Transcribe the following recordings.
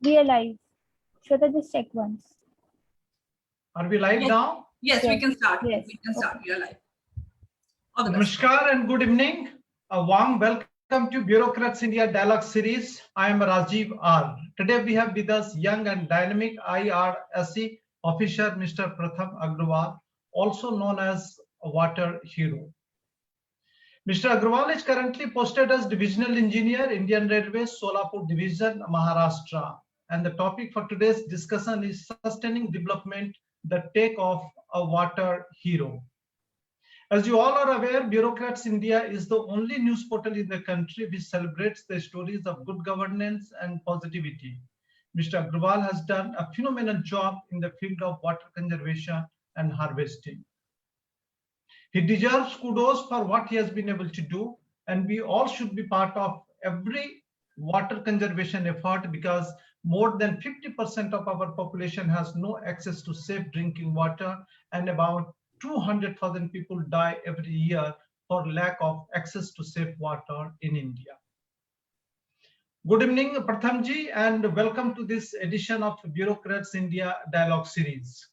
We are live. Shweta, just check once. Are we live Yes. now? Yes, we Yes. can start. Yes. We can start. Okay. We are live. All the best. Namaskar and good evening. A warm welcome to Bureaucrats India Dialogue Series. I am Rajiv R. Today we have with us young and dynamic IRSC officer Mr. Pratham Agrawal, also known as a water hero. Mr. Agrawal is currently posted as Divisional Engineer, Indian Railways, Solapur Division, Maharashtra. And the topic for today's discussion is sustaining development, the take of a water hero. As you all are aware, Bureaucrats India is the only news portal in the country which celebrates the stories of good governance and positivity. Mr. Agrawal has done a phenomenal job in the field of water conservation and harvesting. He deserves kudos for what he has been able to do, and we all should be part of every water conservation effort because more than 50% of our population has no access to safe drinking water, and about 200,000 people die every year for lack of access to safe water in India. Good evening, Prathamji, and welcome to this edition of Bureaucrats India Dialogue Series.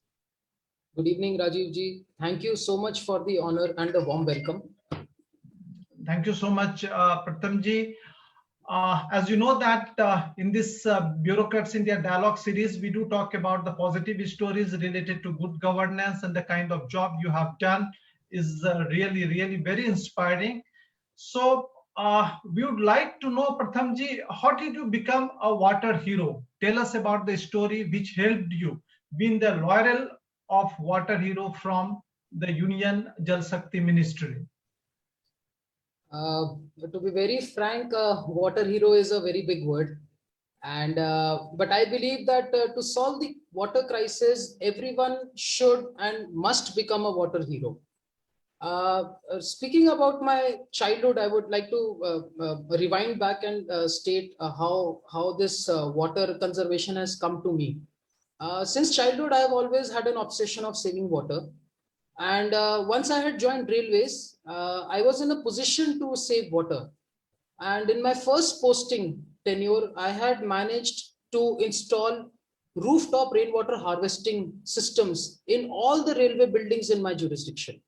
Good evening, Rajiv ji. Thank you so much for the honor and the warm welcome. Thank you so much, Prathamji. As you know that in this Bureaucrats India Dialogue Series, we do talk about the positive stories related to good governance, and the kind of job you have done is really very inspiring. So we would like to know, Prathamji, how did you become a water hero? Tell us about the story which helped you win the laurel of water hero from the Union Jal Shakti Ministry. To be very frank, water hero is a very big word. And but I believe that to solve the water crisis, everyone should and must become a water hero. Speaking about my childhood, I would like to rewind back and state how this water conservation has come to me. Since childhood, I have always had an obsession of saving water. And once I had joined railways, I was in a position to save water. And in my first posting tenure, I had managed to install rooftop rainwater harvesting systems in all the railway buildings in my jurisdiction.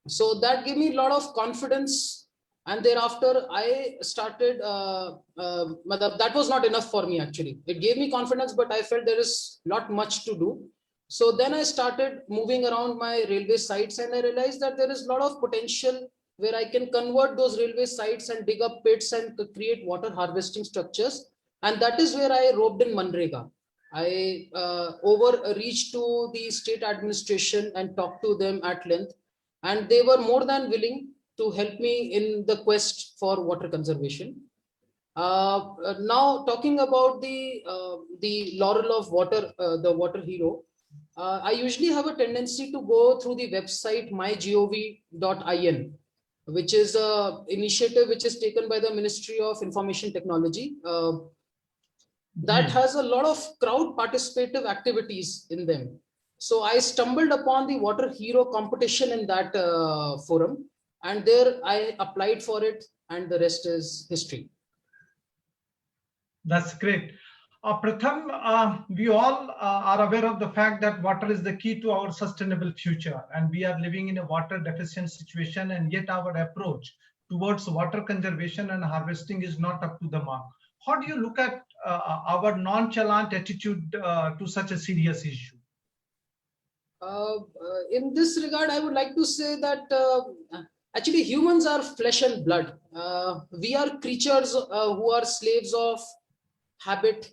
So that gave me a lot of confidence. And thereafter, I started, that was not enough for me actually. It gave me confidence, but I felt there is not much to do. So then I started moving around my railway sites, and I realized that there is a lot of potential where I can convert those railway sites and dig up pits and create water harvesting structures. And that is where I roped in Manrega. I overreached to the state administration and talked to them at length, and they were more than willing to help me in the quest for water conservation. Now talking about the laurel of water, the water hero, I usually have a tendency to go through the website mygov.in, which is an initiative which is taken by the Ministry of Information Technology. That has a lot of crowd participative activities in them. So I stumbled upon the water hero competition in that forum, and there I applied for it, and the rest is history. That's great. Pratham, we all are aware of the fact that water is the key to our sustainable future, and we are living in a water deficient situation, and yet our approach towards water conservation and harvesting is not up to the mark. How do you look at our nonchalant attitude to such a serious issue? In this regard, I would like to say that actually humans are flesh and blood. We are creatures who are slaves of habit,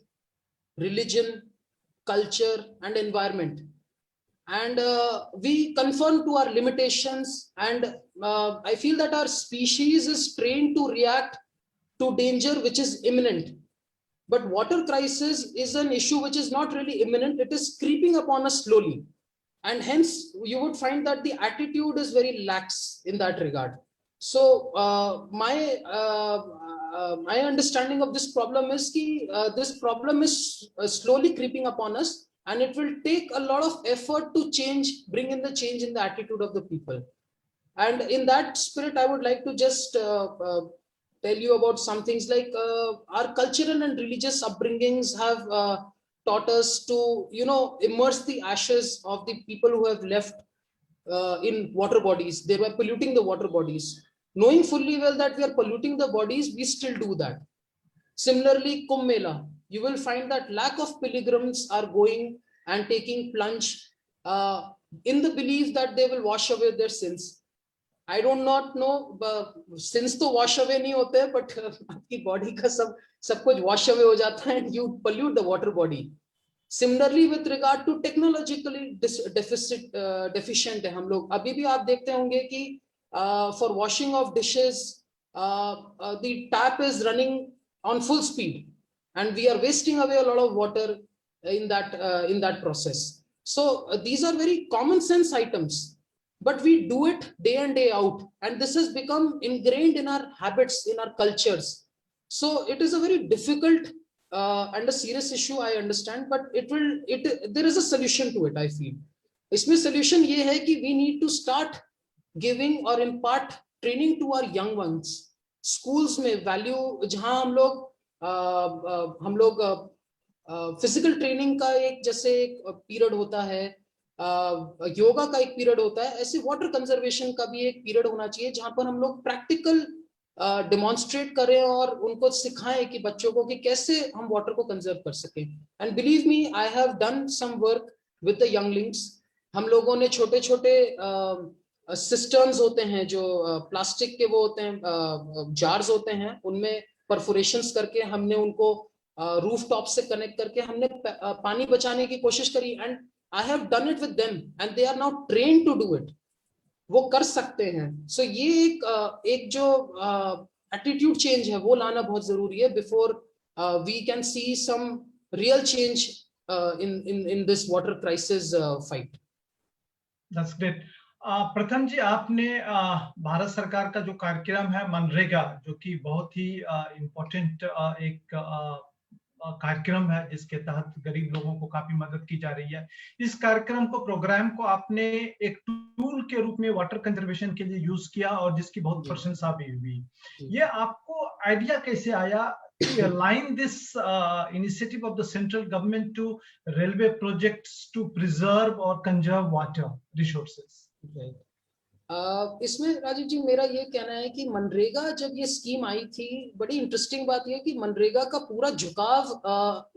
religion, culture, and environment. And we conform to our limitations. And I feel that our species is trained to react to danger which is imminent. But water crisis is an issue which is not really imminent. It is creeping upon us slowly. And hence, you would find that the attitude is very lax in that regard. So my understanding of this problem is that this problem is slowly creeping upon us, and it will take a lot of effort to bring in the change in the attitude of the people. And in that spirit, I would like to just tell you about some things like our cultural and religious upbringings have taught us to, immerse the ashes of the people who have left in water bodies. They were polluting the water bodies. Knowing fully well that we are polluting the bodies, we still do that. Similarly, Kumbh Mela, you will find that lack of pilgrims are going and taking plunge in the belief that they will wash away their sins. I do not know, sins to wash away nahi hote, but आपकी body का सब कुछ wash away हो जाता है and you pollute the water body. Similarly, with regard to technologically deficient है हम लोग. अभी भी आप देखते होंगे कि for washing of dishes, the tap is running on full speed, and we are wasting away a lot of water in that process. So these are very common sense items, but we do it day in day out, and this has become ingrained in our habits, in our cultures. So it is a very difficult and a serious issue, I understand, but there is a solution to it, I feel. इसमें solution ये है कि we need to start giving or impart training to our young ones. Schools में value, जहाँ हम लोग physical training का एक जैसे एक पीरियड होता है, योगा का एक पीरियड होता है, ऐसे वाटर कंजर्वेशन का भी एक पीरियड होना चाहिए जहां पर हम लोग प्रैक्टिकल डेमोन्स्ट्रेट करें और उनको सिखाएं कि बच्चों को कि कैसे हम वाटर को कंजर्व कर सकें. And believe me, I have done some work with the younglings. हम लोगों ने छोटे छोटे सिस्टर्न्स होते हैं जो प्लास्टिक के वो होते हैं, जार्स होते हैं, उनमें परफोरेशंस करके हमने उनको रूफ टॉप से कनेक्ट करके हमने पानी बचाने की कोशिश करी. And I have done it with them and they are now trained to do it. वो कर सकते हैं. सो ये एक जो एटीट्यूड चेंज है वो लाना बहुत जरूरी है before we can see some real change in this water crisis fight. That's great. प्रथम जी, आपने भारत सरकार का जो कार्यक्रम है मनरेगा, जो कि बहुत ही इम्पोर्टेंट एक कार्यक्रम है जिसके तहत गरीब लोगों को काफी मदद की जा रही है, इस कार्यक्रम को, प्रोग्राम को आपने एक टूल के रूप में वाटर कंजर्वेशन के लिए यूज किया और जिसकी बहुत प्रशंसा भी हुई. ये आपको आइडिया कैसे आया to align this initiative of the central government to railway projects to preserve or conserve water resources? इसमें राजीव जी मेरा ये कहना है कि मनरेगा जब ये स्कीम आई थी, बड़ी इंटरेस्टिंग बात यह है कि मनरेगा का पूरा झुकाव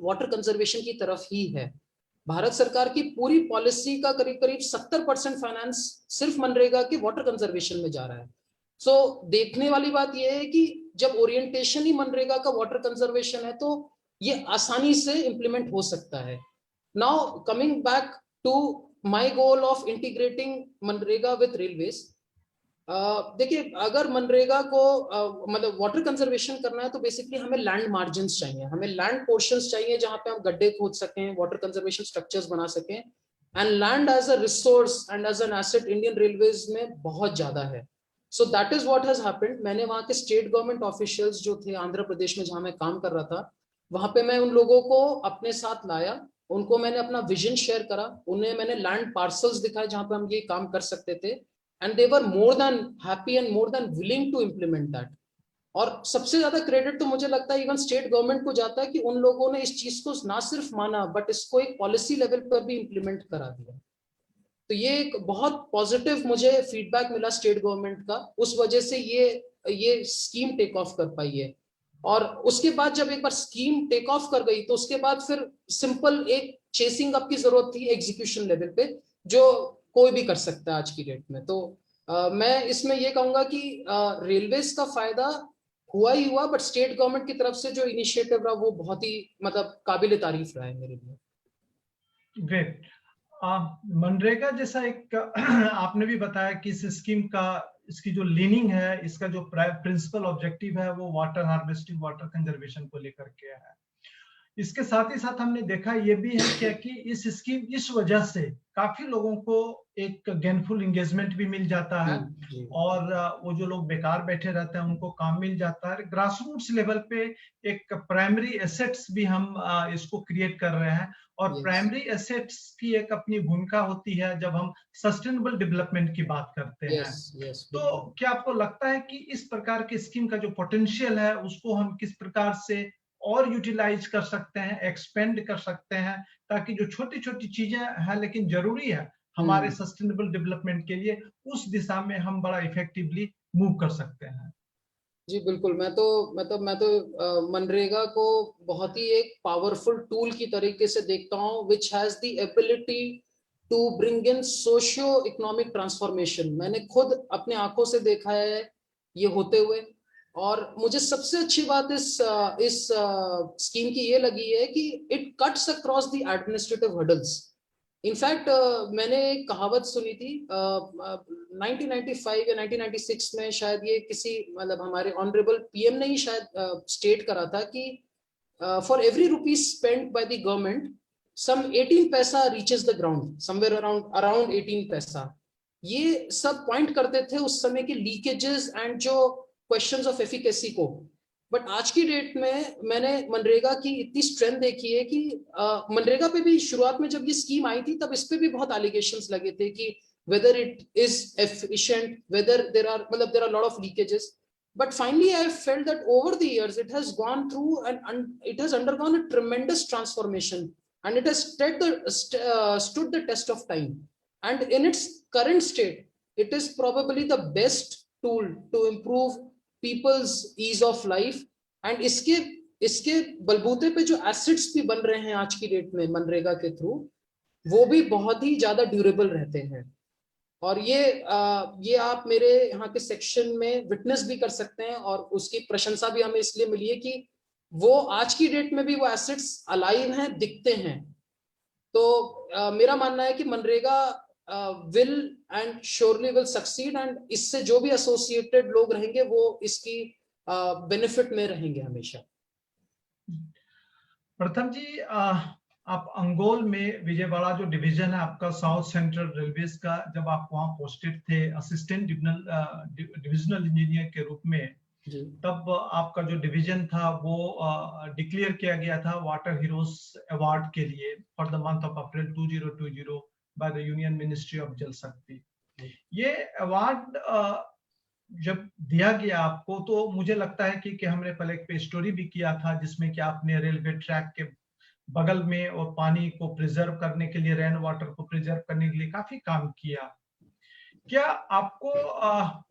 वाटर कंजर्वेशन की तरफ ही है. भारत सरकार की पूरी पॉलिसी का करीब करीब 70% फाइनेंस सिर्फ मनरेगा के वाटर कंजर्वेशन में जा रहा है. सो देखने वाली बात यह है कि जब ओरिएंटेशन ही मनरेगा का वाटर कंजर्वेशन है तो ये आसानी से इंप्लीमेंट हो सकता है. Now coming back to my goal of integrating मनरेगा विद रेलवेज. देखिए, अगर मनरेगा को मतलब वाटर कंजर्वेशन करना है तो बेसिकली हमें लैंड मार्जिन्स चाहिए, हमें लैंड पोर्शंस चाहिए जहां पे हम गड्ढे खोद सकें, वाटर कंजर्वेशन स्ट्रक्चर्स बना सकें. And land as a resource and as an asset Indian railways में बहुत ज्यादा है. So that is what has happened. मैंने वहां के स्टेट गवर्नमेंट ऑफिशियल्स जो थे आंध्र प्रदेश में जहां मैं काम कर रहा था, वहां पे मैं उन लोगों को अपने साथ लाया, उनको मैंने अपना विजन शेयर करा, उन्हें मैंने लैंड पार्सल्स दिखाए जहां पे हम ये काम कर सकते थे. And they were more than happy and more than willing to implement that. और सबसे ज्यादा क्रेडिट तो मुझे लगता है इवन स्टेट गवर्नमेंट को जाता है कि उन लोगों ने इस चीज को ना सिर्फ माना बट इसको एक पॉलिसी लेवल पर भी इम्प्लीमेंट करा दिया. तो ये एक बहुत पॉजिटिव मुझे फीडबैक मिला स्टेट गवर्नमेंट का, उस वजह से ये स्कीम टेक ऑफ कर पाई है. और उसके बाद जब एक बार स्कीम टेक ऑफ कर गई तो उसके बाद फिर सिंपल एक चेसिंग अप की जरूरत थी एग्जीक्यूशन लेवल पे, जो कोई भी कर सकता है आज की डेट में. तो मैं इसमें ये कहूंगा कि रेलवेज का फायदा हुआ ही हुआ, बट स्टेट गवर्नमेंट की तरफ से जो इनिशिएटिव रहा वो बहुत ही मतलब काबिल तारीफ रहा है मेरे लिए. ग्रेट. मनरेगा जैसा एक आपने भी बताया कि इस स्कीम का, इसकी जो लीनिंग है, इसका जो प्रिंसिपल ऑब्जेक्टिव है वो वाटर हार्वेस्टिंग, वाटर कंजर्वेशन को लेकर के है. इसके साथ ही साथ हमने देखा ये भी है क्या कि इस स्कीम इस वजह से काफी लोगों को एक गेनफुल एंगेजमेंट भी मिल जाता है जी। और वो जो लोग बेकार बैठे रहते हैं उनको काम मिल जाता है। ग्रास रूट्स लेवल पे एक प्राइमरी एसेट्स भी हम इसको क्रिएट कर रहे हैं और Yes. प्राइमरी एसेट्स की एक अपनी भूमिका होती है जब हम सस्टेनेबल डेवलपमेंट की बात करते हैं। Yes, yes, तो बिल्कुल। क्या आपको लगता है कि इस प्रकार की स्कीम का जो पोटेंशियल है उसको हम किस प्रकार से और यूटिलाइज कर सकते हैं, एक्सपेंड कर सकते हैं, ताकि जो छोटी-छोटी चीजें हैं लेकिन जरूरी है हमारे सस्टेनेबल डेवलपमेंट के लिए, उस दिशा में हम बड़ा इफेक्टिवली मूव कर सकते हैं? जी बिल्कुल, मैं तो मनरेगा को बहुत ही एक पावरफुल टूल की तरीके से देखता हूँ, which has the ability to bring in socio economic transformation. मैंने खुद अपने आंखों से देखा है ये होते हुए, और मुझे सबसे अच्छी बात इस स्कीम की ये लगी है कि it cuts across the administrative hurdles. In fact मैंने एक कहावत सुनी थी 1995 या 1996 में, शायद ये किसी मतलब हमारे ऑनरेबल पीएम ने ही शायद स्टेट करा था कि for every rupees spent by the government some 18 paisa reaches the ground, somewhere around 18 paisa. ये सब पॉइंट करते थे उस समय के लीकेजेस एंड जो क्वेश्चंस ऑफ एफिकेसी को। बट आज की डेट में मैंने मनरेगा की इतनी स्ट्रेंथ देखी है कि मनरेगा पे भी शुरुआत में जब ये स्कीम आई थी तब इस पे भी बहुत एलिगेशंस लगे थे कि whether it is efficient, whether there are a lot of leakages. But finally I felt that over the years it has gone through and it has undergone a tremendous transformation, and it has stood the test of time, and in its current state it is probably the best tool to improve people's ease of life. and इसके बलबूते पे जो assets भी बन रहे हैं आज की डेट में मनरेगा के थ्रू, वो भी बहुत ही ज्यादा ड्यूरेबल रहते हैं। और ये आप मेरे यहाँ के सेक्शन में विटनेस भी कर सकते हैं, और उसकी प्रशंसा भी हमें इसलिए मिली है कि वो आज की डेट में भी वो एसेट्स अलाइव हैं, दिखते हैं। तो मेरा मानना है कि MNREGA will and surely will succeed, and इससे जो भी एसोसिएटेड लोग रहेंगे वो इसकी बेनिफिट में रहेंगे हमेशा। प्रथम जी, आप अंगोल में विजयवाड़ा जो डिवीजन है आपका साउथ सेंट्रल रेलवेज का, जब आप वहां पोस्टेड थे असिस्टेंट डिविजनल इंजीनियर के रूप में, तब आपका जो डिवीजन था वो डिक्लेयर किया गया था वाटर हीरोज अवार्ड के लिए for the month of April 2020 by the union ministry of जल शक्ति। ये अवार्ड जब दिया गया आपको तो मुझे लगता है कि हमने पहले एक पे स्टोरी भी किया था जिसमें कि आपने रेलवे ट्रैक के बगल में और पानी को प्रिजर्व करने के लिए, रेन वाटर को प्रिजर्व करने के लिए काफी काम किया। क्या आपको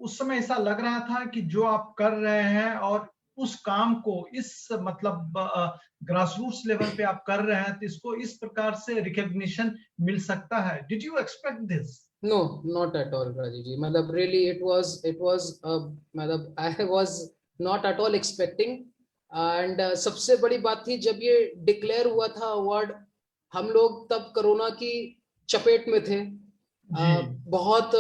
उस समय ऐसा लग रहा था कि जो आप कर रहे हैं और उस काम को इस मतलब ग्रास रूट्स लेवल पे आप कर रहे हैं तो इसको इस प्रकार से रिकॉग्निशन मिल सकता है? Did you expect this? No, not at all, Rajiv ji. मतलब really it was मतलब I was not at all expecting, and सबसे बड़ी बात थी जब ये डिक्लेयर हुआ था अवार्ड, हम लोग तब कोरोना की चपेट में थे। बहुत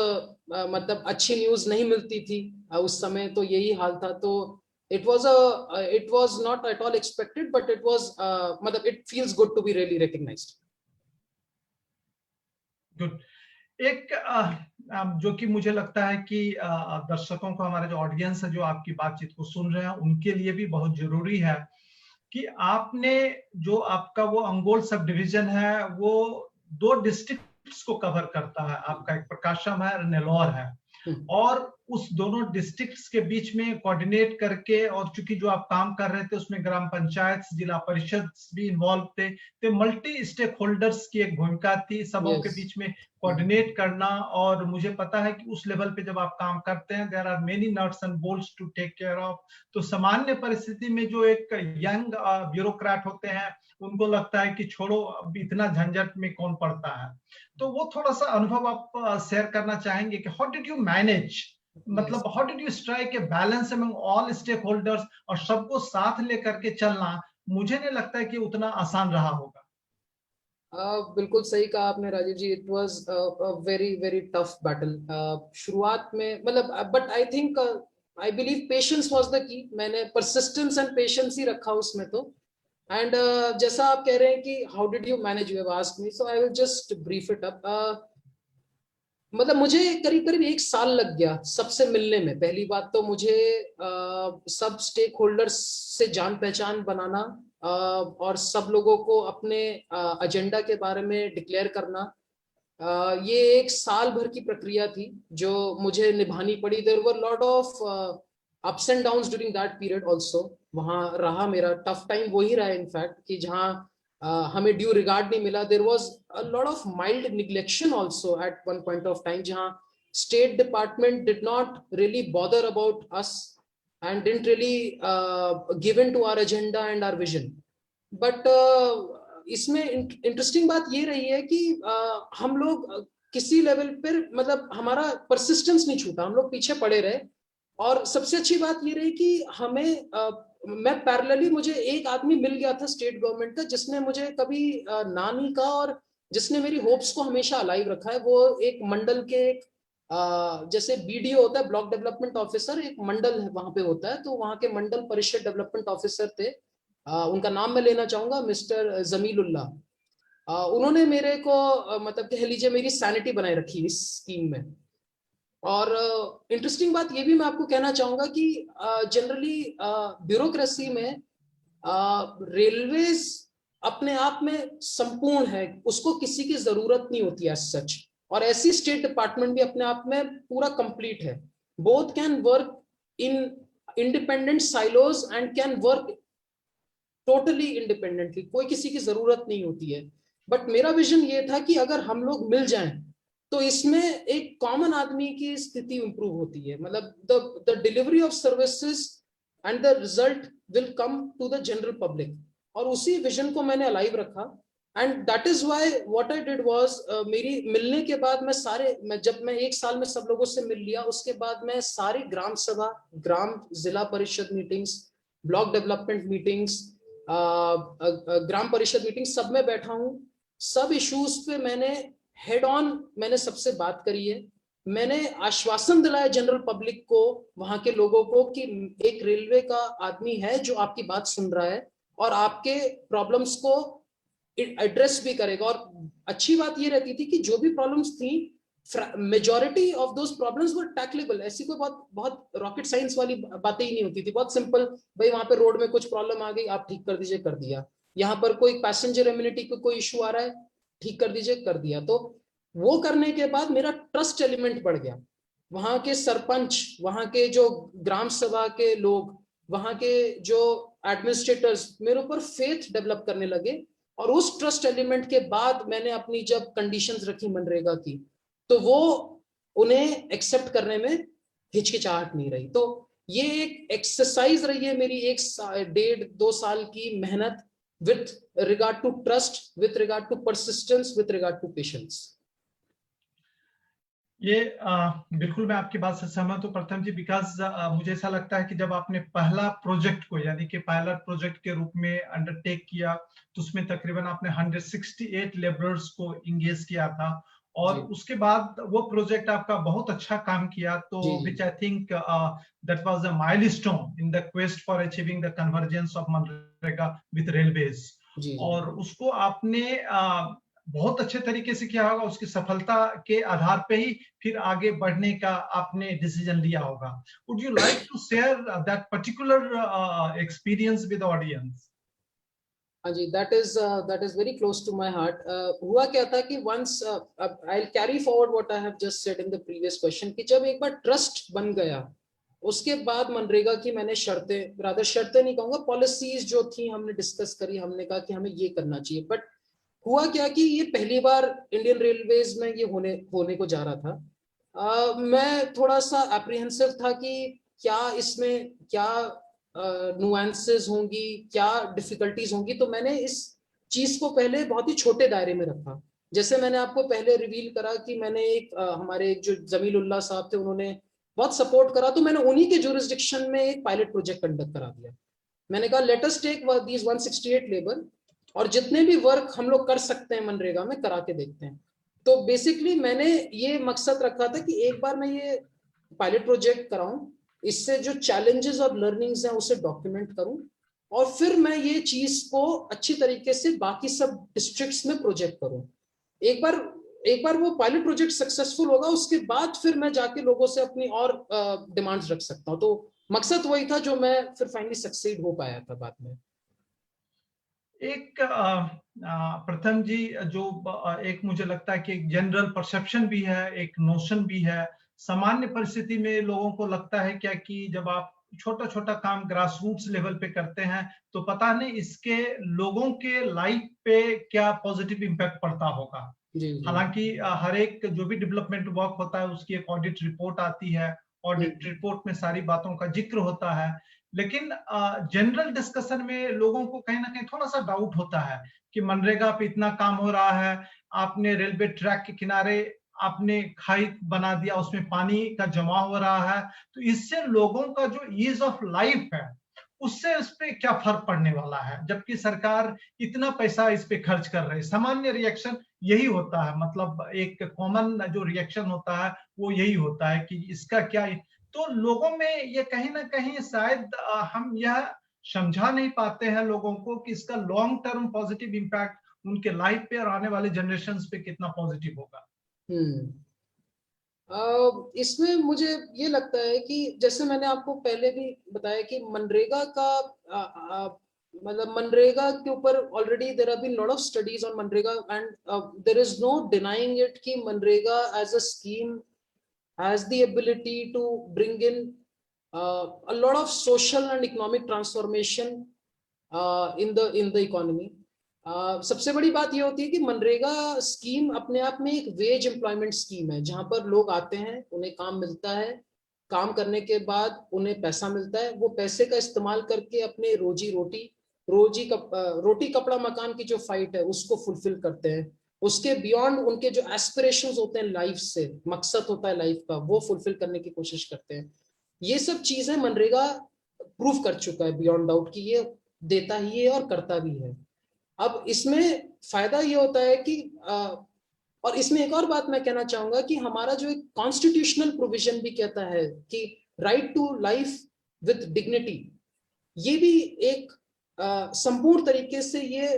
मतलब अच्छी न्यूज नहीं मिलती थी उस समय, तो यही हाल था। तो it was not at all expected, but it was मतलब it feels good to be really recognized. Good. एक जो कि मुझे लगता है कि दर्शकों को, हमारे जो ऑडियंस है जो आपकी बातचीत को सुन रहे हैं, उनके लिए भी बहुत जरूरी है कि आपने जो आपका वो अंगोल सब डिवीजन है वो 2 डिस्ट्रिक्ट्स को कवर करता है। आपका एक प्रकाशम है और नेल्लौर है, और उस दोनों डिस्ट्रिक्ट्स के बीच में कोऑर्डिनेट करके, और चूंकि जो आप काम कर रहे थे उसमें ग्राम पंचायत, जिला परिषद भी इन्वॉल्व थे, तो मल्टी स्टेक होल्डर्स की एक भूमिका थी सबों के बीच में कोऑर्डिनेट करना। और मुझे पता है कि उस लेवल पे जब आप काम करते हैं there are many nuts and bolts to take care of. तो सामान्य परिस्थिति में जो एक यंग ब्यूरोक्रेट होते हैं उनको लगता है कि छोड़ो अब इतना झंझट में कौन पड़ता है। तो वो थोड़ा सा अनुभव आप शेयर करना चाहेंगे कि हाउ डिड यू मैनेज, मतलब how did you strike a balance among all stake holders, और सबको साथ लेकर के चलना मुझे नहीं लगता है कि उतना आसान रहा होगा। बिल्कुल सही कहा आपने Rajiv ji, it was a very very tough battle शुरुआत में, मतलब but I think I believe patience was the key. मैंने परसिस्टेंस एंड पेशेंस ही रखा उसमें। तो एंड जैसा आप कह रहे हैं कि how did you manage, you have asked me, so I will just brief it up. मतलब मुझे करीब करीब 1 साल लग गया सबसे मिलने में। पहली बात तो मुझे सब स्टेक होल्डर्स से जान पहचान बनाना, और सब लोगों को अपने एजेंडा के बारे में डिक्लेयर करना, ये 1 साल भर की प्रक्रिया थी जो मुझे निभानी पड़ी। There were lot of ups and downs during that period also. वहाँ रहा मेरा टफ टाइम वही रहा इनफैक्ट, कि जहाँ हमें ड्यू रिगार्ड नहीं मिला। There was a lot of mild neglection also at one point of time, जहाँ state department did not really bother about us and didn't really give in to our agenda and our vision. But इसमें interesting बात ये रही है कि हम लोग किसी लेवल पर, मतलब हमारा परसिस्टेंस नहीं छूटा, हम लोग पीछे पड़े रहे। और सबसे अच्छी बात ये रही कि हमें मैं पैरेलली, मुझे एक आदमी मिल गया था स्टेट गवर्नमेंट का जिसने मुझे कभी ना नहीं कहा, और जिसने मेरी होप्स को हमेशा अलाइव रखा है। वो एक मंडल के एक जैसे बीडीओ होता है, ब्लॉक डेवलपमेंट ऑफिसर, एक मंडल वहां पे होता है, तो वहां के मंडल परिषद डेवलपमेंट ऑफिसर थे। उनका नाम मैं लेना चाहूंगा, मिस्टर जमीलुल्लाह। उन्होंने मेरे को मतलब कह लीजिए मेरी सैनिटी बनाए रखी इस स्कीम में। और इंटरेस्टिंग बात ये भी मैं आपको कहना चाहूंगा कि जनरली ब्यूरोक्रेसी में रेलवेज अपने आप में संपूर्ण है, उसको किसी की जरूरत नहीं होती है सच। और ऐसी स्टेट डिपार्टमेंट भी अपने आप में पूरा कंप्लीट है। Both can work in independent silos and can work totally independently, कोई किसी की जरूरत नहीं होती है। बट मेरा विजन ये था कि अगर हम लोग मिल जाएं तो इसमें एक कॉमन आदमी की स्थिति इंप्रूव होती है, मतलब the delivery of services and the result will come to the general public. और उसी विजन को मैंने अलाइव रखा। And that is why what I did was, मेरी मिलने के बाद जब मैं 1 साल में सब लोगों से मिल लिया, उसके बाद मैं सारी ग्राम सभा, ग्राम जिला परिषद मीटिंग्स, ब्लॉक डेवलपमेंट मीटिंग्स, ग्राम परिषद मीटिंग, सब में बैठा हूँ। सब इश्यूज पे मैंने सबसे बात करी है। मैंने आश्वासन दिलाया जनरल पब्लिक को, वहां के लोगों को, कि एक रेलवे का आदमी है जो आपकी बात सुन रहा है और आपके प्रॉब्लम्स को एड्रेस भी करेगा। और अच्छी बात ये रहती थी कि जो भी प्रॉब्लम्स थी, majority of those problems were tackleable. ऐसी कोई बहुत रॉकेट साइंस वाली बातें ही नहीं होती थी, बहुत सिंपल। भाई वहां पे रोड में कुछ प्रॉब्लम आ गई, आप ठीक कर दीजिए, कर दिया। यहाँ पर कोई पैसेंजर इम्यूनिटी को कोई इशू आ रहा है, ठीक कर दीजिए, कर दिया। तो वो करने के बाद मेरा ट्रस्ट एलिमेंट बढ़ गया। वहां के सरपंच, वहां के जो ग्राम सभा के लोग, वहां के जो एडमिनिस्ट्रेटर्स मेरे ऊपर फेथ डेवलप करने लगे। और उस ट्रस्ट एलिमेंट के बाद मैंने अपनी जब कंडीशंस रखी मनरेगा की, तो वो उन्हें एक्सेप्ट करने में हिचकिचाहट नहीं रही। तो ये एक एक्सरसाइज रही है मेरी 1.5-2 साल की मेहनत, with regard to trust, with regard to persistence, with regard to patience. ये बिल्कुल मैं आपकी बात से सहमत हूँ प्रथम जी, बिकॉज मुझे ऐसा लगता है कि जब आपने पहला प्रोजेक्ट को, यानी कि पायलट प्रोजेक्ट के रूप में अंडरटेक किया, तो उसमें तकरीबन आपने 168 लेबरर्स को इंगेज किया था। और उसके बाद वो प्रोजेक्ट आपका बहुत अच्छा काम किया, तो which I think that was a milestone in the quest for achieving the convergence of MNREGA with railways. और उसको आपने बहुत अच्छे तरीके से किया होगा, उसकी सफलता के आधार पे ही फिर आगे बढ़ने का आपने डिसीजन लिया होगा। Would you like to share that particular experience with audience? हाँ जी, that is very close to my heart. हुआ क्या था कि once I'll carry forward what I have just said in the previous question, कि जब एक बार ट्रस्ट बन गया, उसके बाद मनरेगा की मैंने शर्तें नहीं कहूंगा, पॉलिसीज जो थी हमने डिस्कस करी। हमने कहा कि हमें ये करना चाहिए। बट हुआ क्या कि ये पहली बार इंडियन रेलवेज में ये होने को जा रहा था। मैं थोड़ा सा एप्रीहेंसिव था कि क्या इसमें क्या नुआंसेस होंगी, क्या डिफिकल्टीज होंगी। तो मैंने इस चीज को पहले बहुत ही छोटे दायरे में रखा। जैसे मैंने आपको पहले रिवील करा कि मैंने हमारे जो जमीलुल्लाह साहब थे, उन्होंने बहुत सपोर्ट करा, तो मैंने उन्हीं के जुरिस्डिक्शन में एक पायलट प्रोजेक्ट कंडक्ट करा दिया। मैंने कहा let us take these 168 labour, और जितने भी वर्क हम लोग कर सकते हैं मनरेगा में, करा के देखते हैं। तो बेसिकली मैंने ये मकसद रखा था कि एक बार मैं ये पायलट प्रोजेक्ट कराऊं, इससे जो चैलेंजेस और लर्निंग्स हैं उसे डॉक्यूमेंट करूं, और फिर मैं ये चीज को अच्छी तरीके से बाकी सब डिस्ट्रिक्ट्स में प्रोजेक्ट करूं। एक बार वो पायलट प्रोजेक्ट सक्सेसफुल होगा, उसके बाद फिर मैं जाके लोगों से अपनी और डिमांड्स रख सकता हूं। तो मकसद वही था जो मैं फिर फाइनली सक्सीड हो पाया था बाद में। एक प्रथम जी, जो एक मुझे लगता है कि एक जनरल परसेप्शन भी है, एक नोशन भी है, सामान्य परिस्थिति में लोगों को लगता है क्या कि जब आप छोटा छोटा काम ग्रास रूट्स लेवल पे करते हैं तो पता नहीं इसके लोगों के लाइफ पे क्या पॉजिटिव इम्पैक्ट पड़ता होगा। हालांकि हर एक जो भी डेवलपमेंट वर्क होता है उसकी एक ऑडिट रिपोर्ट आती है, ऑडिट रिपोर्ट में सारी बातों का जिक्र होता है, लेकिन जनरल डिस्कशन में लोगों को कहीं ना कहीं थोड़ा सा डाउट होता है कि मनरेगा पे इतना काम हो रहा है, आपने रेलवे ट्रैक के किनारे आपने खाई बना दिया, उसमें पानी का जमा हो रहा है, तो इससे लोगों का जो ईज ऑफ लाइफ है उससे उस पर क्या फर्क पड़ने वाला है, जबकि सरकार इतना पैसा इस पे खर्च कर रही है। सामान्य रिएक्शन यही होता है, मतलब एक कॉमन जो रिएक्शन होता है वो यही होता है कि इसका क्या। तो लोगों में ये कहीं ना कहीं शायद हम यह समझा नहीं पाते हैं लोगों को कि इसका लॉन्ग टर्म पॉजिटिव इंपैक्ट उनके लाइफ पे और आने वाले जनरेशंस पे कितना पॉजिटिव होगा। इसमें मुझे ये लगता है कि जैसे मैंने आपको पहले भी बताया कि मनरेगा का मतलब मनरेगा के ऊपर already there have been lot of studies on MNREGA and there is no denying it कि MNREGA as a scheme has the ability to bring in a lot of social and economic transformation in the economy. सबसे बड़ी बात ये होती है कि MNREGA scheme अपने आप में एक वेज एम्प्लॉयमेंट स्कीम है, जहां पर लोग आते हैं, उन्हें काम मिलता है, काम करने के बाद उन्हें पैसा मिलता है, वो पैसे का इस्तेमाल करके अपने रोटी कपड़ा मकान की जो फाइट है उसको फुलफिल करते हैं। उसके बियॉन्ड उनके जो एस्पिरेशंस होते हैं लाइफ से, मकसद होता है लाइफ का, वो फुलफिल करने की कोशिश करते हैं। ये सब चीजें मनरेगा प्रूव कर चुका है बियॉन्ड डाउट कि ये देता ही है और करता भी है। अब इसमें फायदा ये होता है कि और इसमें एक और बात मैं कहना चाहूंगा कि हमारा जो एक कॉन्स्टिट्यूशनल प्रोविजन भी कहता है कि right to life with dignity, ये भी एक संपूर्ण तरीके से ये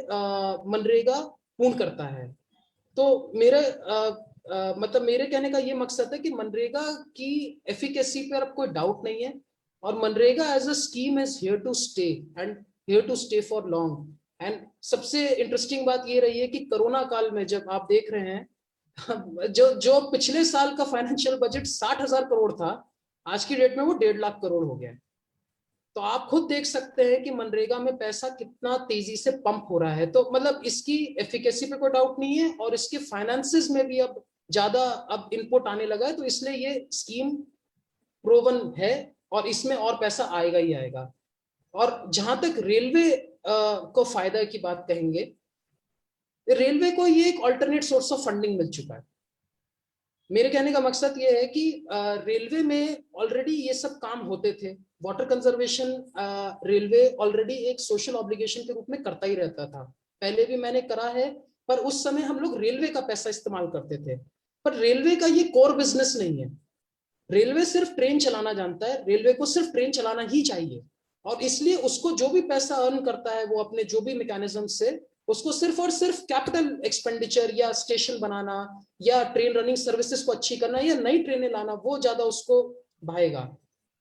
मनरेगा पूर्ण करता है। तो मतलब मेरे कहने का ये मकसद है कि मनरेगा की एफिकेसी पर अब कोई डाउट नहीं है, और मनरेगा as a scheme is here to stay and here to stay for long. And सबसे इंटरेस्टिंग बात ये रही है कि कोरोना काल में जब आप देख रहे हैं जो पिछले साल का फाइनेंशियल बजट 60,000 करोड़ था, आज की डेट में वो 1.5 लाख करोड़ हो गया। तो आप खुद देख सकते हैं कि मनरेगा में पैसा कितना तेजी से पंप हो रहा है। तो मतलब इसकी एफिकेसी पे कोई डाउट नहीं है, और इसके फाइनेंसेस में भी अब ज्यादा अब इनपुट आने लगा है, तो इसलिए ये स्कीम प्रूवन है और इसमें और पैसा आएगा ही आएगा। और जहां तक रेलवे को फायदा की बात कहेंगे, रेलवे को ये एक अल्टरनेट सोर्स ऑफ फंडिंग मिल चुका है। मेरे कहने का मकसद ये है कि रेलवे में ऑलरेडी ये सब काम होते थे। वाटर कंजर्वेशन रेलवे ऑलरेडी एक सोशल ऑब्लिगेशन के रूप में करता ही रहता था, पहले भी मैंने करा है, पर उस समय हम लोग रेलवे का पैसा इस्तेमाल करते थे। पर रेलवे का ये कोर बिजनेस नहीं है। रेलवे सिर्फ ट्रेन चलाना जानता है, रेलवे को सिर्फ ट्रेन चलाना ही चाहिए, और इसलिए उसको जो भी पैसा अर्न करता है वो अपने जो भी मैकेनिज्म से, उसको सिर्फ और सिर्फ कैपिटल एक्सपेंडिचर या स्टेशन बनाना या ट्रेन रनिंग सर्विसेज को अच्छी करना या नई ट्रेनें लाना, वो ज्यादा उसको भाएगा।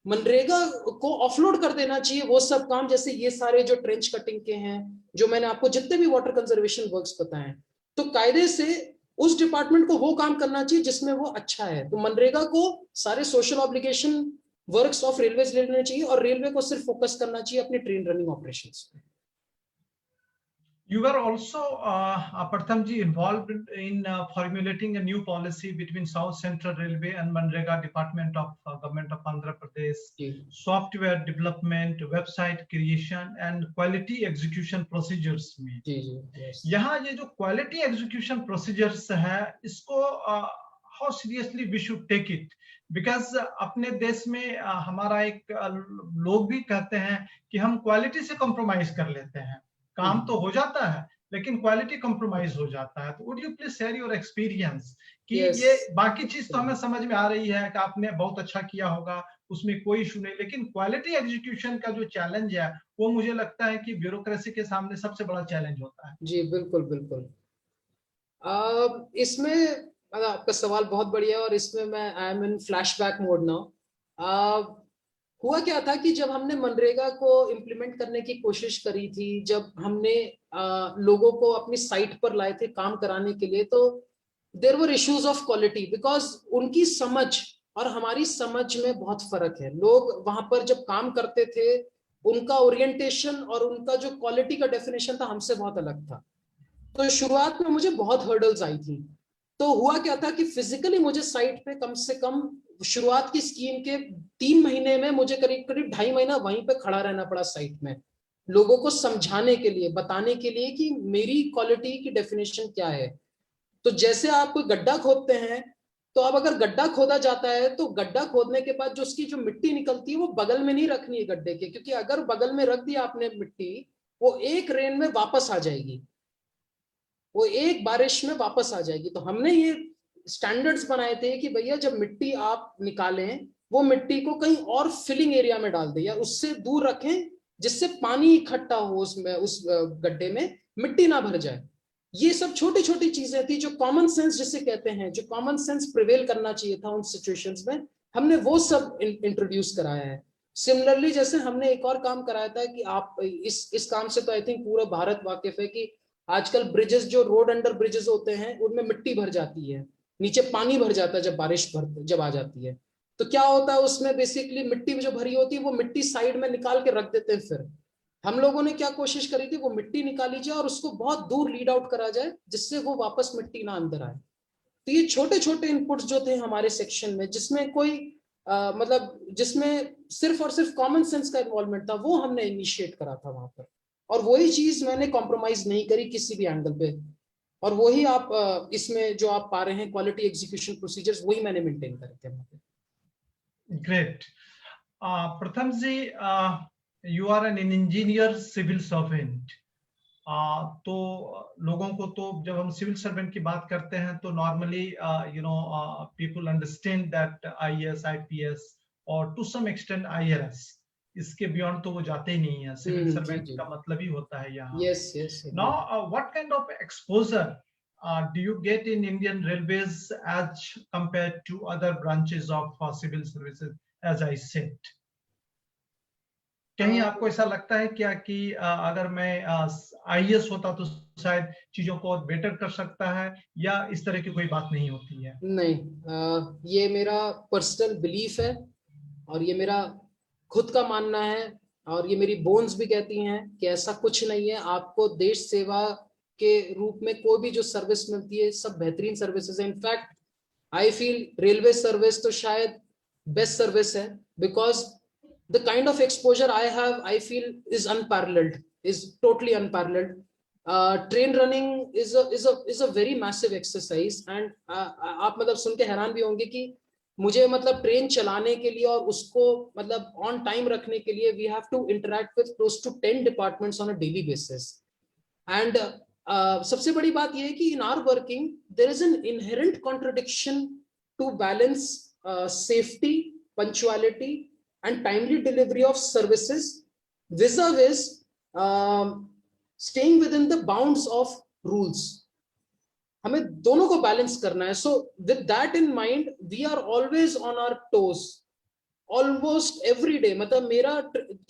मनरेगा को ऑफलोड कर देना चाहिए वो सब काम, जैसे ये सारे जो ट्रेंच कटिंग के हैं, जो मैंने आपको जितने भी वाटर कंजर्वेशन वर्क्स बताए, तो कायदे से उस डिपार्टमेंट को वो काम करना चाहिए जिसमें वो अच्छा है। तो मनरेगा को सारे social obligation works of railways लेने चाहिए और रेलवे को सिर्फ फोकस करना चाहिए अपने ट्रेन रनिंग ऑपरेशंस पे। You were also, Pratham ji, involved in formulating a new policy between South Central Railway and Manrega Department of Government of Andhra Pradesh, software development, website creation and quality execution procedures में। yes. यहाँ ये जो quality execution procedures है, इसको how seriously we should take it, because अपने देश में हमारा एक लोग भी कहते हैं कि हम क्वालिटी से कॉम्प्रोमाइज कर लेते हैं, काम तो हो जाता है लेकिन क्वालिटी कॉम्प्रोमाइज हो जाता है। तो would you please share your experience कि ये बाकी चीज तो हमें समझ में आ रही है कि आपने बहुत अच्छा किया होगा, उसमें कोई इशू नहीं, लेकिन क्वालिटी एग्जीक्यूशन का जो चैलेंज है वो मुझे लगता है कि ब्यूरोक्रेसी के सामने सबसे बड़ा चैलेंज होता है। जी बिल्कुल बिल्कुल। इसमें आपका सवाल बहुत बढ़िया है और इसमें मैं I am in flashback mode now. हुआ क्या था कि जब हमने मनरेगा को इम्प्लीमेंट करने की कोशिश करी थी, जब हमने लोगों को अपनी साइट पर लाए थे काम कराने के लिए, तो there were issues of quality, because उनकी समझ और हमारी समझ में बहुत फर्क है। लोग वहां पर जब काम करते थे, उनका ओरिएंटेशन और उनका जो क्वालिटी का डेफिनेशन था हमसे बहुत अलग था। तो शुरुआत में मुझे बहुत हर्डल्स आई थी। तो हुआ क्या था कि फिजिकली मुझे साइट पे कम से कम शुरुआत की स्कीम के 3 महीने में मुझे करीब करीब 2.5 महीना वहीं पे खड़ा रहना पड़ा साइट में, लोगों को समझाने के लिए, बताने के लिए कि मेरी क्वालिटी की डेफिनेशन क्या है। तो जैसे आप कोई गड्ढा खोदते हैं, तो अब अगर गड्ढा खोदा जाता है तो गड्ढा खोदने के बाद जो उसकी जो मिट्टी निकलती है वो बगल में नहीं रखनी है गड्ढे के, क्योंकि अगर बगल में रख दिया आपने मिट्टी, वो एक रेन में वापस आ जाएगी, वो एक बारिश में वापस आ जाएगी। तो हमने ये स्टैंडर्ड्स बनाए थे कि भैया जब मिट्टी आप निकालें, वो मिट्टी को कहीं और फिलिंग एरिया में डाल दें या उससे दूर रखें, जिससे पानी इकट्ठा हो उसमें, उस गड्ढे में मिट्टी ना भर जाए। ये सब छोटी छोटी चीजें थी जो कॉमन सेंस जिसे कहते हैं, जो कॉमन सेंस प्रिवेल करना चाहिए था उन सिचुएशंस में, हमने वो सब इंट्रोड्यूस कराया है। सिमिलरली जैसे हमने एक और काम कराया था कि आप इस काम से तो आई थिंक पूरा भारत वाकिफ है कि आजकल ब्रिजेस, जो रोड अंडर ब्रिजेस होते हैं, उनमें मिट्टी भर जाती है, नीचे पानी भर जाता है जब आ जाती है। तो क्या होता है उसमें, बेसिकली मिट्टी जो भरी होती है वो मिट्टी साइड में निकाल के रख देते हैं। फिर हम लोगों ने क्या कोशिश करी थी, वो मिट्टी निकाली जाए और उसको बहुत दूर लीड आउट करा जाए, जिससे वो वापस मिट्टी ना अंदर आए। तो ये छोटे छोटे इनपुट्स जो थे हमारे सेक्शन में, जिसमें कोई मतलब जिसमें सिर्फ और सिर्फ कॉमन सेंस का इन्वॉल्वमेंट था, वो हमने इनिशिएट करा था वहां पर। और वही चीज मैंने कॉम्प्रोमाइज नहीं करी किसी भी एंगल पे, और वही आप इसमें जो आप पा रहे हैं क्वालिटी एग्जीक्यूशन प्रोसीजर्स, वही मैंने मेंटेन करे थे वहां पे। Great. Pratham ji, you are an engineer civil servant. तो लोगों को तो जब हम सिविल सर्वेंट की बात करते हैं तो normally people understand that IAS, IPS और टू सम एक्सटेंड आईआरएस, इसके बियॉन्ड तो वो जाते ही नहीं है। सिविल सर्वेंट का मतलब ही होता है यहाँ। Yes yes. Now what kind of exposure do you get in Indian Railways as compared to other branches of civil services, as I said? कहीं आपको ऐसा लगता है क्या कि अगर मैं आईएएस होता तो शायद चीजों को और बेटर कर सकता है, या इस तरह की कोई बात नहीं होती है? नहीं, ये मेरा पर्सनल बिलीफ है और ये मेरा खुद का मानना है, और ये मेरी बोन्स भी कहती हैं कि ऐसा कुछ नहीं है। आपको देश सेवा के रूप में कोई भी जो सर्विस मिलती है, सब बेहतरीन सर्विसेज है। In fact I feel railway service तो शायद बेस्ट सर्विस है, because the kind of exposure I have, I feel is unparalleled, is totally unparalleled. Train running is a very massive exercise, and आप मतलब सुन के हैरान भी होंगे कि मुझे मतलब ट्रेन चलाने के लिए और उसको मतलब ऑन टाइम रखने के लिए we have to interact with close to 10 departments on a daily basis. And सबसे बड़ी बात यह है कि in our working there is an inherent contradiction to balance safety, punctuality and timely delivery of services vis-a-vis staying within the bounds of rules. हमें दोनों को balance करना है। So with that in mind we are always on our toes almost every day. मतलब मेरा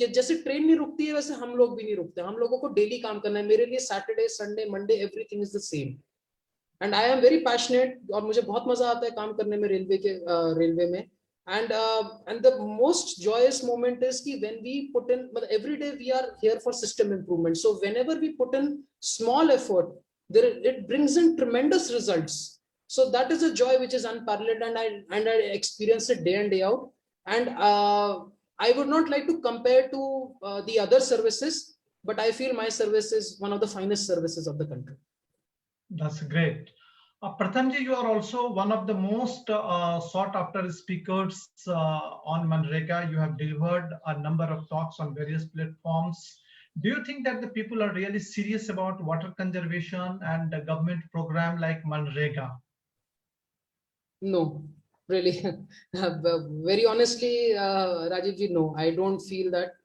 जैसे train नहीं रुकती है वैसे हम लोग भी नहीं रुकते, हम लोगों को डेली काम करना है। मेरे लिए Saturday, Sunday, Monday everything is the same, and I am very passionate, और मुझे बहुत मजा आता है काम करने में रेलवे में। And the most joyous moment is ki when we put in, every day we are here for system improvement, so whenever we put in small effort, it brings in tremendous results. So that is a joy which is unparalleled, and I experience it day in day out. And I would not like to compare to the other services, but I feel my service is one of the finest services of the country. That's great. Pratham ji, you are also one of the most sought after speakers on Manrega. You have delivered a number of talks on various platforms. Do you think that the people are really serious about water conservation and a government program like Manrega? No, really. Very honestly, Rajiv ji, no, I don't feel that.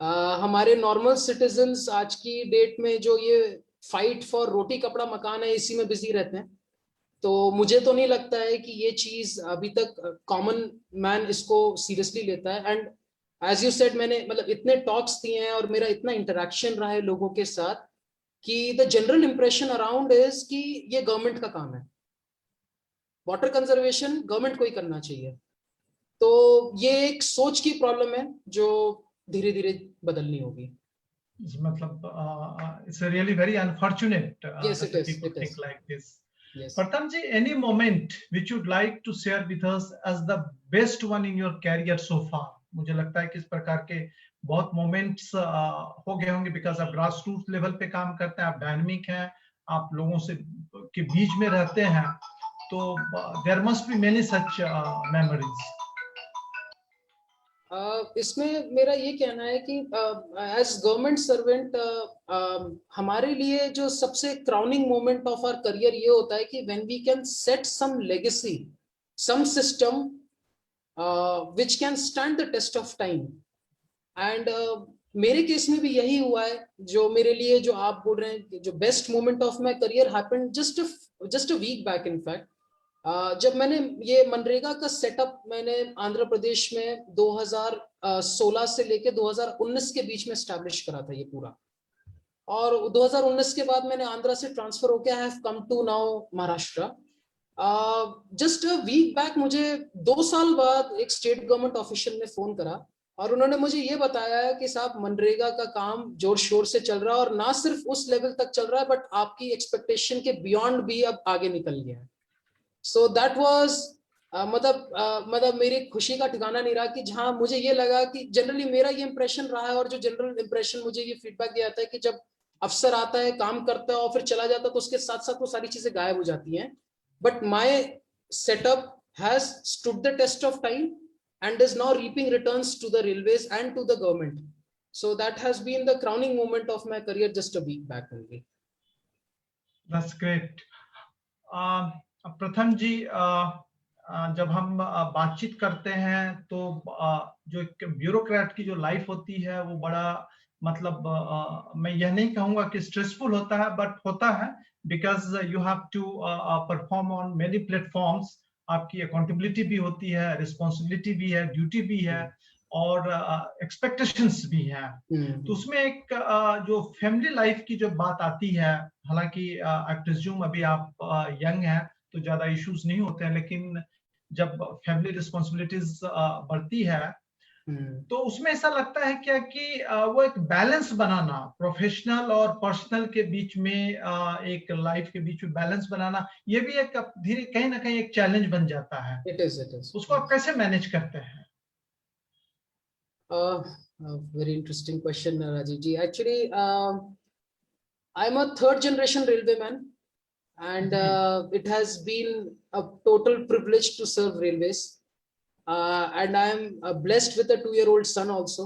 हमारे normal citizens आज की date में जो ये fight for रोटी कपड़ा मकान है इसी में बिजी रहते हैं, तो मुझे तो नहीं लगता है कि ये चीज अभी तक कॉमन मैन इसको सीरियसली लेता है. एंड एज यू सेड, मैंने मतलब इतने टॉक्स दिए हैं और मेरा इतना इंटरेक्शन रहा है लोगों के साथ कि the general impression around is कि ये गवर्नमेंट का काम है, वाटर कंजर्वेशन गवर्नमेंट को ही करना चाहिए. तो ये एक सोच की प्रॉब्लम है जो धीरे धीरे बदलनी होगी. मतलब it's really very unfortunate Yes, that it is, people it think is. like this. Yes. Pratham ji, any moment which you'd like to share with us as the best one in your career so far? मुझे लगता है कि इस प्रकार के बहुत moments हो गए होंगे, बिकॉज आप ग्रास रूट लेवल पे काम करते हैं, आप डायनामिक हैं, आप लोगों से के बीच में रहते हैं, तो there must be many such memories. इसमें मेरा ये कहना है कि एज गवर्नमेंट सर्वेंट हमारे लिए जो सबसे crowning moment of our career ये होता है कि when we can set some legacy, some system which can stand the test of time. And मेरे केस में भी यही हुआ है. जो मेरे लिए, जो आप बोल रहे हैं, जो best moment of my career happened just a week back. In fact जब मैंने ये मनरेगा का सेटअप मैंने आंध्र प्रदेश में 2016 से लेके 2019 के बीच में स्टैब्लिश करा था ये पूरा. और 2019 के बाद मैंने आंध्रा से ट्रांसफर होके I have come to now Maharashtra. Just a week back मुझे 2 साल बाद एक स्टेट गवर्नमेंट ऑफिशियल ने फोन करा और उन्होंने मुझे ये बताया कि साहब मनरेगा का काम जोर शोर से चल रहा है और ना सिर्फ उस लेवल तक चल रहा है बट आपकी एक्सपेक्टेशन के बियॉन्ड भी अब आगे निकल गया है. सो दैट वाज मतलब मेरी खुशी का ठिकाना नहीं रहा कि जहां मुझे ये लगा कि जनरली मेरा ये इंप्रेशन रहा है और जो जनरल इंप्रेशन मुझे ये फीडबैक दिया जाता है कि जब अफसर आता है, काम करता है और फिर चला जाता है तो उसके साथ साथ वो सारी चीजें गायब हो जाती हैं. But my setup has stood the test of time and is now reaping returns to the railways and to the government. So that has been the crowning moment of my career just a week back only. That's great. प्रथम जी, जब हम बातचीत करते हैं तो जो एक bureaucrat की जो लाइफ होती है वो बड़ा मतलब मैं यह नहीं कहूंगा कि स्ट्रेसफुल होता है, बट होता है, because you have to perform on many platforms. आपकी अकाउंटेबिलिटी भी होती है, रिस्पॉन्सिबिलिटी भी है, ड्यूटी भी है और एक्सपेक्टेशंस भी है. तो उसमें एक जो फैमिली लाइफ की जो बात आती है, हालांकि आई प्रिज्यूम अभी आप यंग हैं तो ज्यादा इश्यूज नहीं होते हैं, लेकिन जब फैमिली रिस्पॉन्सिबिलिटीज बढ़ती है तो उसमें ऐसा लगता है क्या कि वो एक बैलेंस बनाना, प्रोफेशनल और पर्सनल के बीच में, एक लाइफ के बीच में बैलेंस बनाना, ये भी एक धीरे कहीं ना कहीं एक चैलेंज बन जाता है. It is. उसको आप कैसे मैनेज करते हैं? Very interesting question, Rajiv ji. Actually, I'm a third generation railway man, and it has been a total privilege to serve railways. And I am blessed with a 2-year-old son also.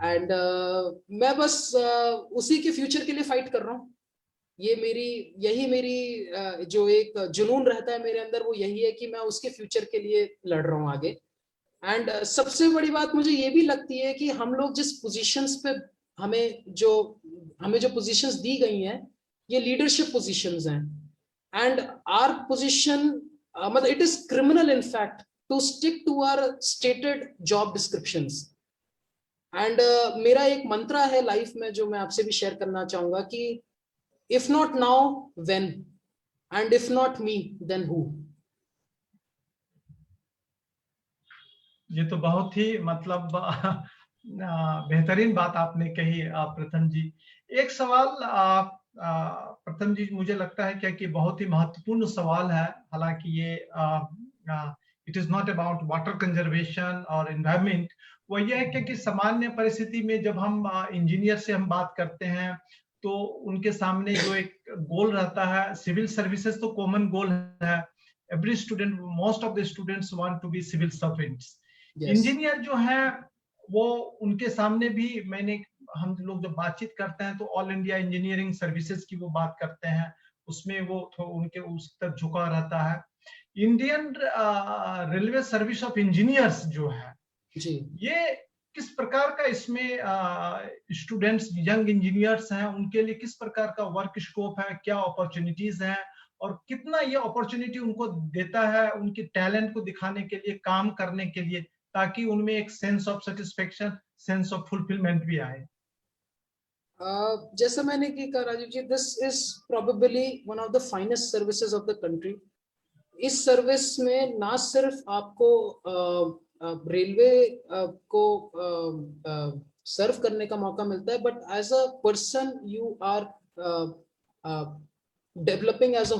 And मैं बस उसी के future के लिए fight कर रहा हूँ. यही मेरी जो एक जुनून रहता है मेरे अंदर, वो यही है कि मैं उसके फ्यूचर के लिए लड़ रहा हूँ आगे. एंड सबसे बड़ी बात मुझे ये भी लगती है कि हम लोग जिस पोजीशंस पे हमें जो पोजीशंस दी गई हैं, ये लीडरशिप पोजीशंस हैं. एंड आवर पोजीशन मतलब it is criminal in fact to stick to our stated job descriptions. And मेरा एक मंत्रा है लाइफ में जो मैं आपसे भी शेयर करना चाहूंगा कि if not now, when? And if not me, then who? ये तो बहुत ही मतलब बेहतरीन बात आपने कही प्रथम जी. एक सवाल प्रथम जी, मुझे लगता है क्या कि बहुत ही महत्वपूर्ण सवाल है. हालांकि ये it is not about water conservation और एनवायरमेंट. वो ये है कि सामान्य परिस्थिति में जब हम इंजीनियर से हम बात करते हैं तो उनके सामने जो एक गोल रहता है, सिविल सर्विसेज तो कॉमन गोल है. Every student, most of the students want to be civil servants. Engineer जो है वो उनके सामने भी हम लोग जब बातचीत करते हैं तो ऑल इंडिया इंजीनियरिंग सर्विसेज की वो बात करते हैं. उसमें वो उनके उस तरफ झुका रहता है। Indian railway service of engineers जो है जी ये किस प्रकार का इसमें स्टूडेंट्स यंग इंजीनियर्स हैं उनके लिए किस प्रकार का वर्क स्कोप है, क्या अपॉर्चुनिटीज हैं और कितना ये अपॉर्चुनिटी उनको देता है उनके टैलेंट को दिखाने के लिए, काम करने के लिए, ताकि उनमें एक sense of satisfaction, sense of fulfilment भी आए। जैसा मैंने की कहा Rajiv ji, this is probably one of the finest services of the country. इस सर्विस में ना सिर्फ आपको रेलवे को सर्व करने का मौका मिलता है, but as a person you are developing as a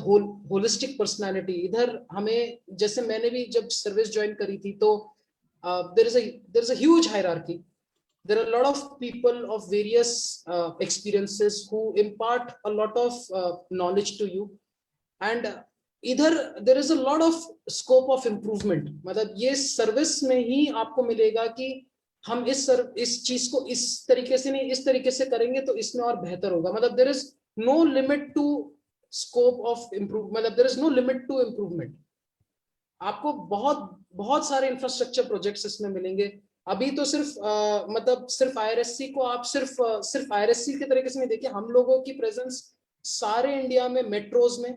holistic personality. इधर हमें, जैसे मैंने भी जब सर्विस ज्वाइन करी थी, तो there is a huge hierarchy. There are a lot of people of various experiences who impart a lot of knowledge to you, and इधर there is a lot of scope of improvement. मतलब ये service में ही आपको मिलेगा कि हम इस चीज को इस तरीके से नहीं, इस तरीके से करेंगे तो इसमें और बेहतर होगा. मतलब there is no limit to scope of improve, मतलब there is no limit to improvement. आपको बहुत बहुत सारे इंफ्रास्ट्रक्चर प्रोजेक्ट्स इसमें मिलेंगे. अभी तो सिर्फ मतलब सिर्फ आईआरएससी को आप सिर्फ आईआरएससी के तरीके से नहीं देखिए, हम लोगों की प्रेजेंस सारे इंडिया में मेट्रोज में,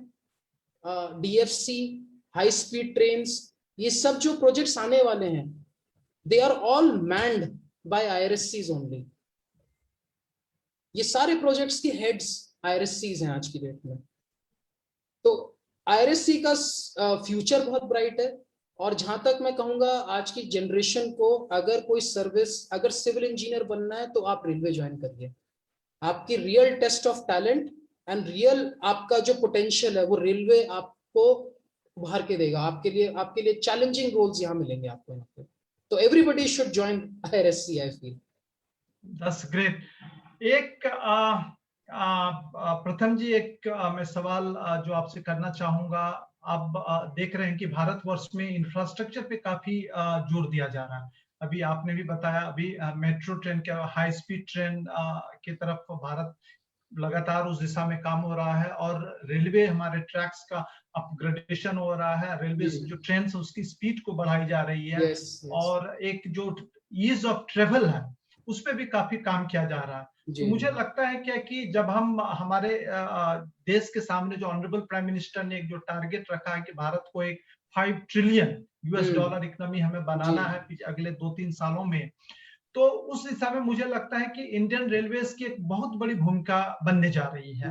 डीएफसी, हाई स्पीड ट्रेन्स, ये सब जो प्रोजेक्ट्स आने वाले हैं, they are all manned by IRSCs only. ये सारे प्रोजेक्ट्स की हेड्स आईआरएससीज हैं आज की डेट में. तो आईआरएससी का फ्यूचर बहुत ब्राइट है. और जहां तक मैं कहूंगा, आज की जनरेशन को अगर कोई सर्विस, अगर सिविल इंजीनियर बनना है तो आप रेलवे ज्वाइन करिए. आपकी real test of talent and real आपका जो पोटेंशियल है वो रेलवे आपको उभार के देगा. आपके लिए चैलेंजिंग रोल्स यहाँ मिलेंगे आपको यहाँ पे. तो everybody should join IRSC, I feel. That's great. एक प्रथम जी, एक मैं सवाल जो आपसे करना चाहूंगा. आप देख रहे हैं कि भारतवर्ष में इंफ्रास्ट्रक्चर पे काफी जोर दिया जा रहा है. अभी आपने भी बताया, अभी मेट्रो ट्रेन के, हाई स्पीड ट्रेन की तरफ भारत लगातार उस दिशा में काम हो रहा है, और रेलवे हमारे ट्रैक्स का अपग्रेडेशन हो रहा है. रेलवे जो ट्रेन है उसकी स्पीड को बढ़ाई जा रही है. और एक जो ईज ऑफ ट्रेवल है उस पर भी काफी काम किया जा रहा है. तो मुझे लगता है क्या कि जब हम हमारे देश के सामने जो ऑनरेबल प्राइम मिनिस्टर ने एक जो टारगेट रखा है कि भारत को एक 5 ट्रिलियन यूएस डॉलर इकोनॉमी हमें बनाना है अगले 2-3 सालों में, तो उस हिसाब में मुझे लगता है कि इंडियन रेलवेज की एक बहुत बड़ी भूमिका बनने जा रही है.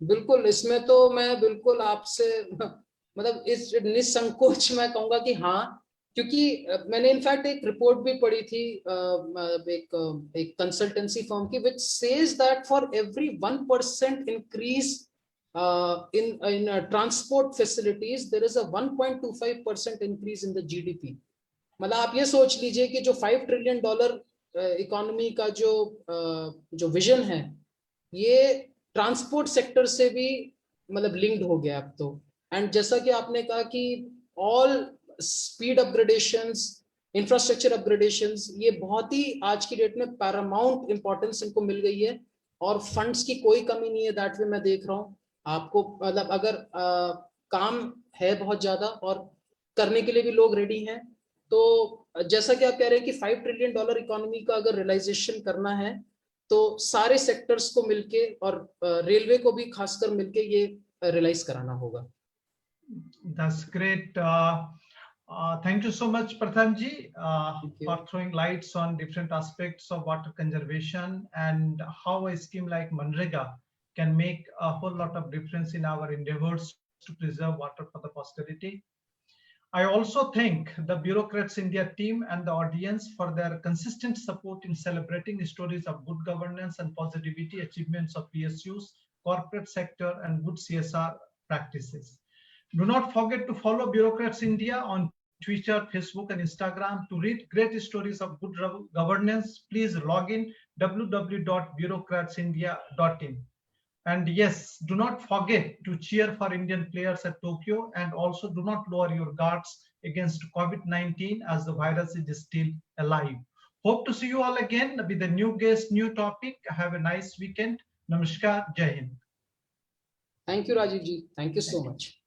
बिल्कुल. इसमें तो मैं बिल्कुल आपसे मतलब इस निसंकोच मैं कहूंगा कि हाँ, क्योंकि मैंने इनफैक्ट एक रिपोर्ट भी पढ़ी थी एक कंसल्टेंसी फर्म की, which says that for every 1% increase in transport facilities, there is a 1.25% increase in the GDP. मतलब आप ये सोच लीजिए कि जो $5 ट्रिलियन इकोनॉमी का जो विजन है, ये ट्रांसपोर्ट सेक्टर से भी मतलब लिंक्ड हो गया अब तो. एंड जैसा कि आपने कहा कि all speed upgradations, infrastructure upgradations, ये बहुत ही आज की डेट में पैरामाउंट इंपॉर्टेंस इनको मिल गई है. और फंड्स की कोई कमी नहीं है. दैट वे मैं देख रहा हूँ आपको, मतलब अगर काम है बहुत ज्यादा और करने के लिए भी लोग रेडी हैं, तो जैसा कि आप कह रहे हैं कि $5 ट्रिलियन इकोनॉमी का अगर रियलाइजेशन करना है तो सारे सेक्टर्स को मिलके और रेलवे को भी खासकर मिलके ये रियलाइज कराना होगा. That's great. Thank you so much, Pratham ji, for throwing lights on different aspects of water conservation and how a scheme like Manrega can make a whole lot of difference in our endeavors to preserve water for the posterity. I also thank the Bureaucrats India team and the audience for their consistent support in celebrating stories of good governance and positivity, achievements of PSUs, corporate sector, and good CSR practices. Do not forget to follow Bureaucrats India on Twitter, Facebook, and Instagram. To read great stories of good governance, please log in www.bureaucratsindia.in. And yes, do not forget to cheer for Indian players at Tokyo, and also do not lower your guards against COVID-19 as the virus is still alive. Hope to see you all again with a new guest, new topic. Have a nice weekend. Namaskar. Jai Hind. Thank you, Rajiv ji. Thank you so much.